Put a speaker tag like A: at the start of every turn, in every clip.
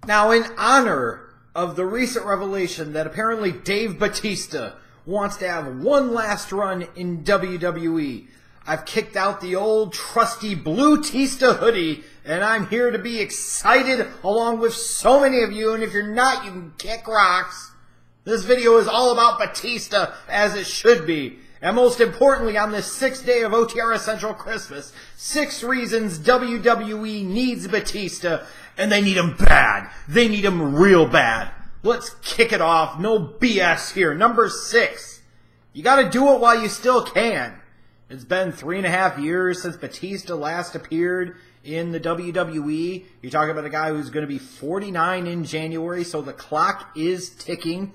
A: Now, in honor of the recent revelation that apparently Dave Batista wants to have one last run in WWE, I've kicked out the old trusty blue Tista hoodie, and I'm here to be excited along with so many of you, and if you're not, you can kick rocks. This video is all about Batista, as it should be. And most importantly, on this 6th day of OTRSCentral Christmas, 6 reasons WWE needs Batista, and they need him bad. They need him real bad. Let's kick it off. No BS here. Number 6. You gotta do it while you still can. It's been 3.5 years since Batista last appeared in the WWE. You're talking about a guy who's going to be 49 in January, so the clock is ticking.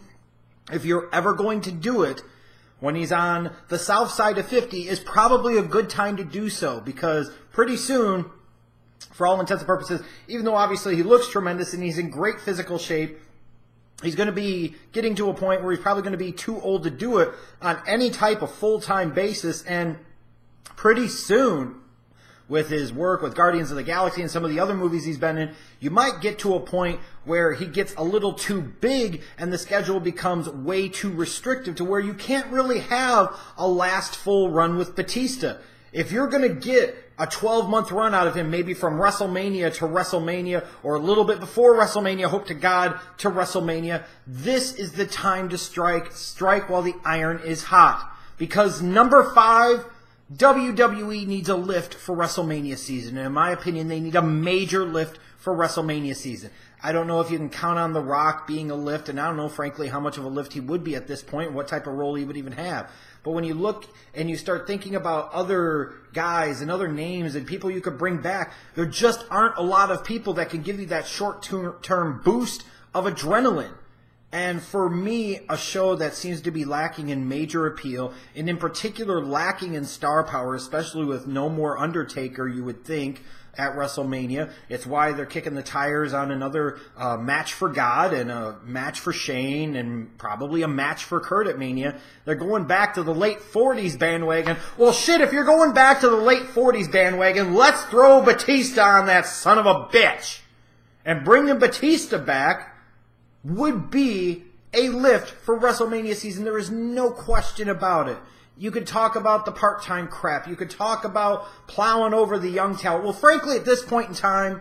A: If you're ever going to do it, when he's on the south side of 50 is probably a good time to do so, because pretty soon, for all intents and purposes, even though obviously he looks tremendous and he's in great physical shape, he's going to be getting to a point where he's probably going to be too old to do it on any type of full-time basis, and pretty soon, with his work with Guardians of the Galaxy and some of the other movies he's been in, you might get to a point where he gets a little too big and the schedule becomes way too restrictive to where you can't really have a last full run with Batista. If you're going to get a 12-month run out of him, maybe from WrestleMania to WrestleMania, or a little bit before WrestleMania, hope to God, to WrestleMania, this is the time to strike while the iron is hot. Because number 5, WWE needs a lift for WrestleMania season. And in my opinion, they need a major lift for WrestleMania season. I don't know if you can count on The Rock being a lift, and I don't know, frankly, how much of a lift he would be at this point, what type of role he would even have. But when you look and you start thinking about other guys and other names and people you could bring back, there just aren't a lot of people that can give you that short-term boost of adrenaline. And for me, a show that seems to be lacking in major appeal, and in particular lacking in star power, especially with no more Undertaker, you would think, at WrestleMania. It's why they're kicking the tires on another match for God and a match for Shane and probably a match for Kurt at Mania. They're going back to the late 40s bandwagon. Well, shit, if you're going back to the late 40s bandwagon, let's throw Batista on that son of a bitch. And bringing Batista back would be a lift for WrestleMania season. There is no question about it. You could talk about the part-time crap. You could talk about plowing over the young talent. Well, frankly, at this point in time,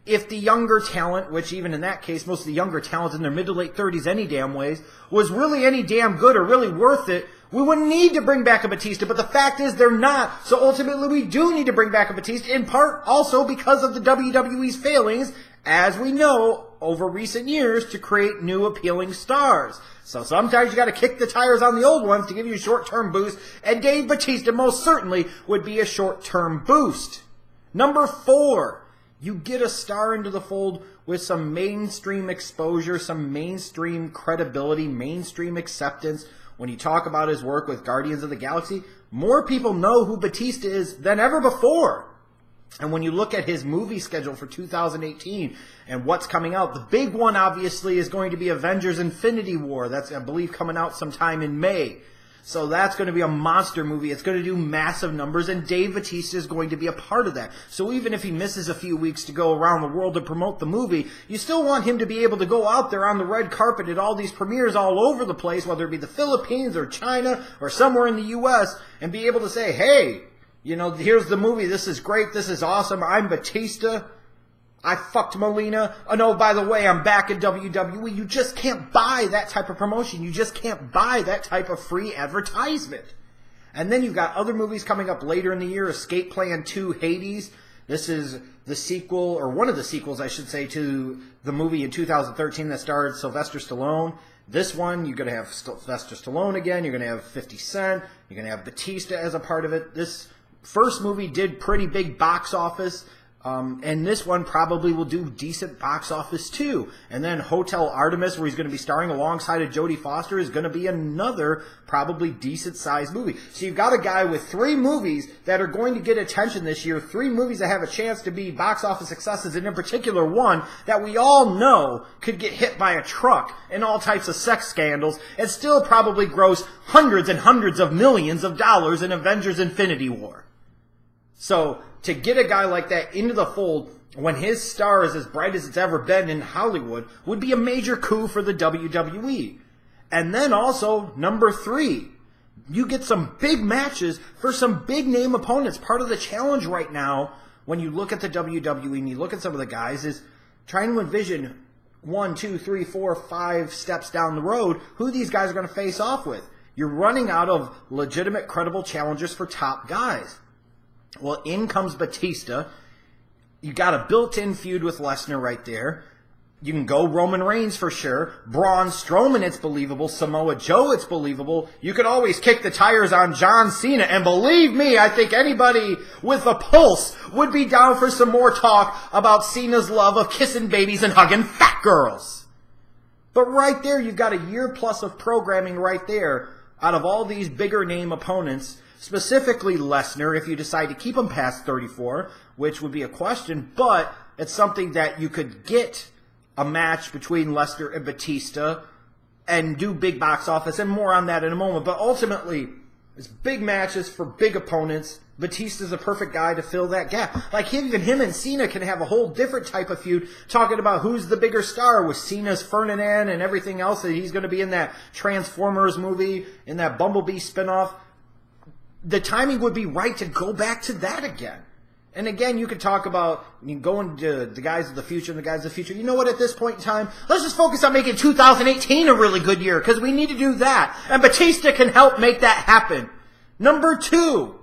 A: if the younger talent, which even in that case, most of the younger talent in their mid to late 30s any damn ways, was really any damn good or really worth it, we wouldn't need to bring back a Batista. But the fact is they're not. So ultimately we do need to bring back a Batista, in part also because of the WWE's failings, as we know, over recent years, to create new appealing stars. So sometimes you got to kick the tires on the old ones to give you a short-term boost, and Dave Batista most certainly would be a short-term boost. Number 4, you get a star into the fold with some mainstream exposure, some mainstream credibility, mainstream acceptance. When you talk about his work with Guardians of the Galaxy, more people know who Batista is than ever before. And when you look at his movie schedule for 2018 and what's coming out, the big one obviously is going to be Avengers Infinity War. That's, I believe, coming out sometime in May. So that's going to be a monster movie. It's going to do massive numbers, and Dave Batista is going to be a part of that. So even if he misses a few weeks to go around the world to promote the movie, you still want him to be able to go out there on the red carpet at all these premieres all over the place, whether it be the Philippines or China or somewhere in the U.S., and be able to say, hey, you know, here's the movie. This is great. This is awesome. I'm Batista. I fucked Melina. Oh, no, by the way, I'm back in WWE. You just can't buy that type of promotion. You just can't buy that type of free advertisement. And then you've got other movies coming up later in the year. Escape Plan 2, Hades. This is the sequel, or one of the sequels, I should say, to the movie in 2013 that starred Sylvester Stallone. This one, you're going to have Sylvester Stallone again. You're going to have 50 Cent. You're going to have Batista as a part of it. This first movie did pretty big box office, and this one probably will do decent box office too. And then Hotel Artemis, where he's going to be starring alongside of Jodie Foster, is going to be another probably decent-sized movie. So you've got a guy with 3 movies that are going to get attention this year, 3 movies that have a chance to be box office successes, and in particular one that we all know could get hit by a truck and all types of sex scandals and still probably gross hundreds and hundreds of millions of dollars in Avengers Infinity War. So to get a guy like that into the fold when his star is as bright as it's ever been in Hollywood, would be a major coup for the WWE. And then also, number 3, you get some big matches for some big name opponents. Part of the challenge right now, when you look at the WWE and you look at some of the guys, is trying to envision 1, 2, 3, 4, 5 steps down the road who these guys are going to face off with. You're running out of legitimate, credible challengers for top guys. Well, in comes Batista. You got a built-in feud with Lesnar right there. You can go Roman Reigns for sure. Braun Strowman, it's believable. Samoa Joe, it's believable. You could always kick the tires on John Cena. And believe me, I think anybody with a pulse would be down for some more talk about Cena's love of kissing babies and hugging fat girls. But right there, you've got a year plus of programming right there out of all these bigger name opponents. Specifically Lesnar, if you decide to keep him past 34, which would be a question. But it's something that you could get a match between Lesnar and Batista and do big box office, and more on that in a moment. But ultimately, it's big matches for big opponents. Batista's a perfect guy to fill that gap. Like, even him and Cena can have a whole different type of feud, talking about who's the bigger star with Cena's Ferdinand and everything else that he's going to be in that Transformers movie, in that Bumblebee spinoff. The timing would be right to go back to that again. And again, you could talk about going to the guys of the future and the guys of the future. You know what, at this point in time, let's just focus on making 2018 a really good year, because we need to do that. And Batista can help make that happen. Number 2,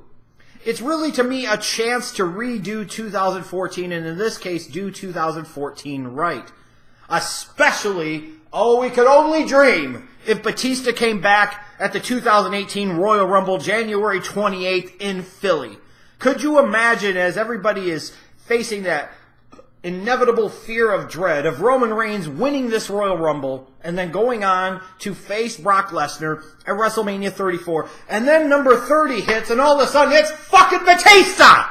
A: it's really, to me, a chance to redo 2014, and in this case, do 2014 right. Especially, we could only dream if Batista came back at the 2018 Royal Rumble, January 28th in Philly. Could you imagine, as everybody is facing that inevitable fear of dread of Roman Reigns winning this Royal Rumble and then going on to face Brock Lesnar at WrestleMania 34, and then number 30 hits and all of a sudden it's fucking Batista!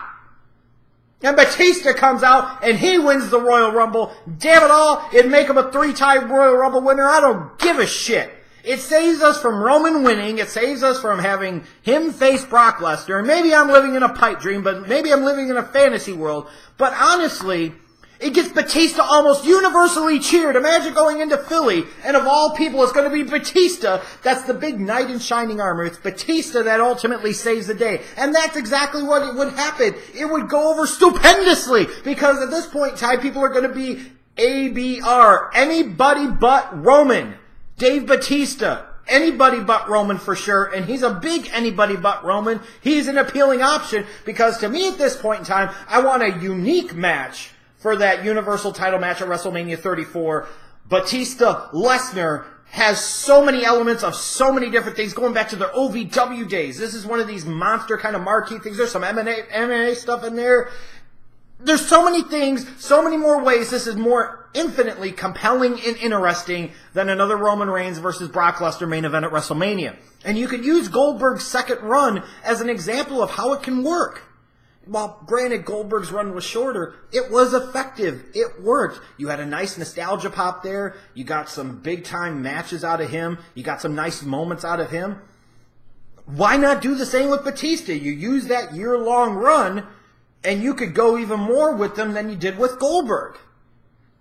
A: And Batista comes out and he wins the Royal Rumble. Damn it all, it'd make him a 3-time Royal Rumble winner. I don't give a shit. It saves us from Roman winning. It saves us from having him face Brock Lesnar. And maybe I'm living in a pipe dream, but maybe I'm living in a fantasy world. But honestly, it gets Batista almost universally cheered. Imagine going into Philly, and of all people, it's going to be Batista. That's the big knight in shining armor. It's Batista that ultimately saves the day. And that's exactly what it would happen. It would go over stupendously, because at this point in time, people are going to be ABR. Anybody but Roman. Dave Batista, anybody but Roman for sure, and he's a big anybody but Roman. He's an appealing option, because to me at this point in time, I want a unique match for that Universal title match at WrestleMania 34. Batista-Lesnar has so many elements of so many different things, going back to their OVW days. This is one of these monster kind of marquee things. There's some MMA stuff in there. There's so many things, so many more ways this is more infinitely compelling and interesting than another Roman Reigns versus Brock Lesnar main event at WrestleMania. And you could use Goldberg's second run as an example of how it can work. While granted Goldberg's run was shorter, it was effective. It worked. You had a nice nostalgia pop there. You got some big time matches out of him. You got some nice moments out of him. Why not do the same with Batista? You use that year-long run, and you could go even more with them than you did with Goldberg.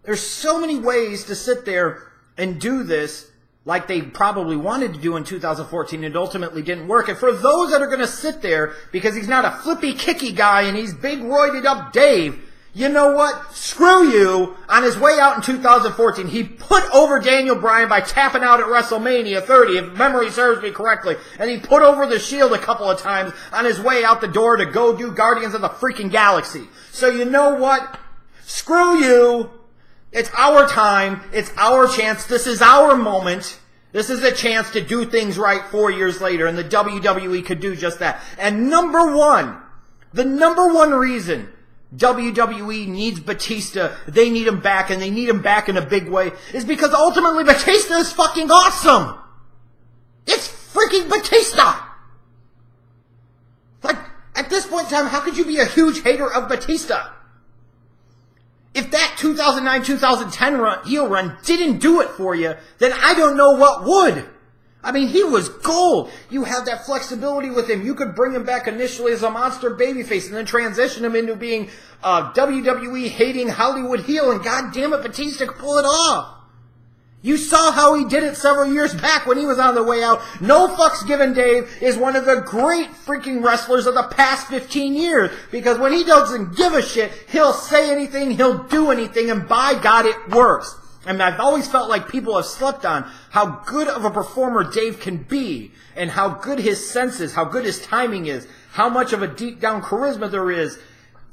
A: There's so many ways to sit there and do this like they probably wanted to do in 2014 and ultimately didn't work. And for those that are going to sit there because he's not a flippy, kicky guy and he's big, roided up Dave, you know what? Screw you. On his way out in 2014, he put over Daniel Bryan by tapping out at WrestleMania 30, if memory serves me correctly. And he put over the Shield a couple of times on his way out the door to go do Guardians of the freaking Galaxy. So you know what? Screw you. It's our time. It's our chance. This is our moment. This is a chance to do things right 4 years later, and the WWE could do just that. And the number one reason WWE needs Batista, they need him back, and they need him back in a big way, is because ultimately Batista is fucking awesome. It's freaking Batista. Like, at this point in time, how could you be a huge hater of Batista? If that 2009-2010 heel run didn't do it for you, then I don't know what would. I mean, he was gold. You have that flexibility with him. You could bring him back initially as a monster babyface and then transition him into being a WWE hating Hollywood heel, and God damn it, Batista could pull it off. You saw how he did it several years back when he was on the way out. No fucks given Dave is one of the great freaking wrestlers of the past 15 years. Because when he doesn't give a shit, he'll say anything, he'll do anything, and by God, it works. I mean, I've always felt like people have slept on how good of a performer Dave can be, and how good his sense is, how good his timing is, how much of a deep down charisma there is.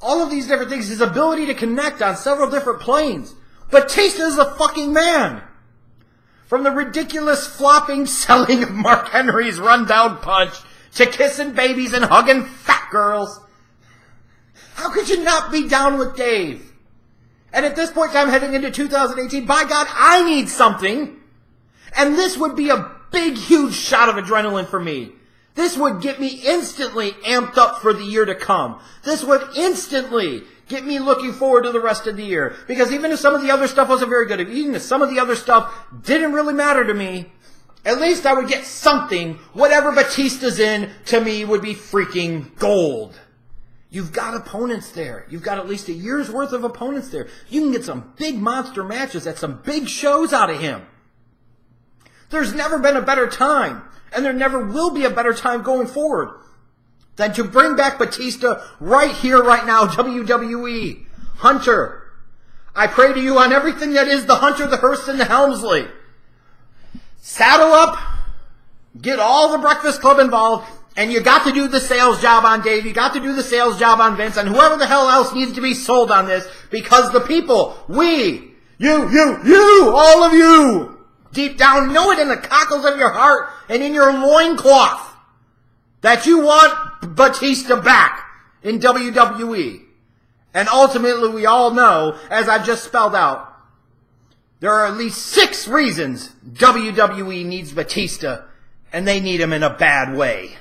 A: All of these different things, his ability to connect on several different planes. Batista is a fucking man. From the ridiculous flopping selling of Mark Henry's rundown punch to kissing babies and hugging fat girls. How could you not be down with Dave? And at this point in time, heading into 2018, by God, I need something. And this would be a big, huge shot of adrenaline for me. This would get me instantly amped up for the year to come. This would instantly get me looking forward to the rest of the year. Because even if some of the other stuff wasn't very good, even if some of the other stuff didn't really matter to me, at least I would get something. Whatever Batista's in, to me, would be freaking gold. You've got opponents there. You've got at least a year's worth of opponents there. You can get some big monster matches at some big shows out of him. There's never been a better time, and there never will be a better time going forward than to bring back Batista right here, right now, WWE. Hunter, I pray to you on everything that is the Hunter, the Hearst, and the Helmsley. Saddle up, get all the Breakfast Club involved, and you got to do the sales job on Dave, you got to do the sales job on Vince, and whoever the hell else needs to be sold on this, because the people, we, you, all of you, deep down know it in the cockles of your heart and in your loincloth that you want Batista back in WWE. And ultimately, we all know, as I've just spelled out, there are at least 6 reasons WWE needs Batista, and they need him in a bad way.